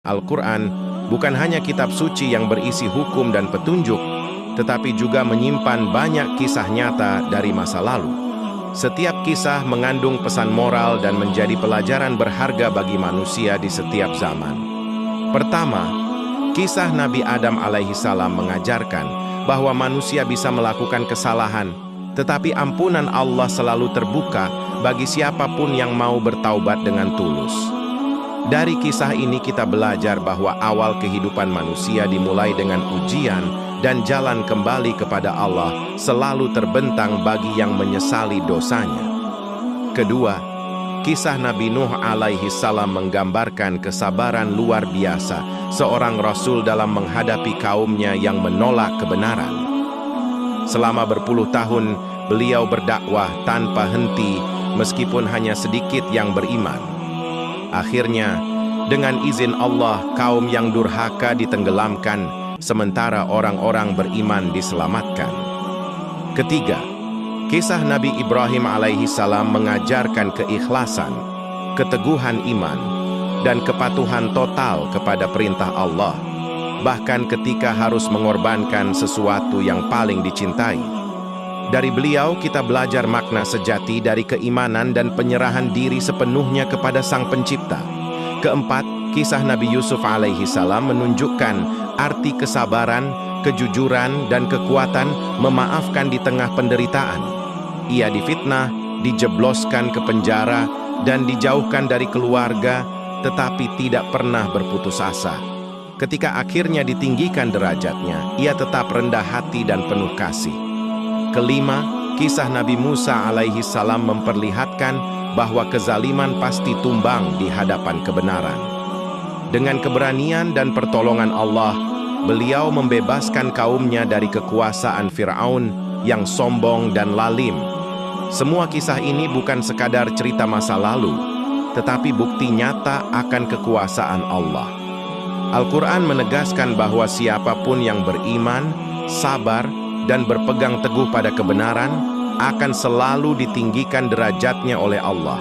Al-Quran bukan hanya kitab suci yang berisi hukum dan petunjuk, tetapi juga menyimpan banyak kisah nyata dari masa lalu. Setiap kisah mengandung pesan moral dan menjadi pelajaran berharga bagi manusia di setiap zaman. Pertama, kisah Nabi Adam alaihissalam mengajarkan bahwa manusia bisa melakukan kesalahan, tetapi ampunan Allah selalu terbuka bagi siapapun yang mau bertaubat dengan tulus. Dari kisah ini kita belajar bahwa awal kehidupan manusia dimulai dengan ujian dan jalan kembali kepada Allah selalu terbentang bagi yang menyesali dosanya. Kedua, kisah Nabi Nuh alaihi salam menggambarkan kesabaran luar biasa seorang rasul dalam menghadapi kaumnya yang menolak kebenaran. Selama berpuluh tahun, beliau berdakwah tanpa henti meskipun hanya sedikit yang beriman. Akhirnya, dengan izin Allah, kaum yang durhaka ditenggelamkan, sementara orang-orang beriman diselamatkan. Ketiga, kisah Nabi Ibrahim alaihi salam mengajarkan keikhlasan, keteguhan iman, dan kepatuhan total kepada perintah Allah, bahkan ketika harus mengorbankan sesuatu yang paling dicintai. Dari beliau kita belajar makna sejati dari keimanan dan penyerahan diri sepenuhnya kepada Sang Pencipta. Keempat, kisah Nabi Yusuf alaihi salam menunjukkan arti kesabaran, kejujuran, dan kekuatan memaafkan di tengah penderitaan. Ia difitnah, dijebloskan ke penjara, dan dijauhkan dari keluarga, tetapi tidak pernah berputus asa. Ketika akhirnya ditinggikan derajatnya, ia tetap rendah hati dan penuh kasih. Kelima, kisah Nabi Musa alaihi salam memperlihatkan bahwa kezaliman pasti tumbang di hadapan kebenaran. Dengan keberanian dan pertolongan Allah, beliau membebaskan kaumnya dari kekuasaan Fir'aun yang sombong dan lalim. Semua kisah ini bukan sekadar cerita masa lalu, tetapi bukti nyata akan kekuasaan Allah. Al-Quran menegaskan bahwa siapapun yang beriman, sabar, dan berpegang teguh pada kebenaran akan selalu ditinggikan derajatnya oleh Allah.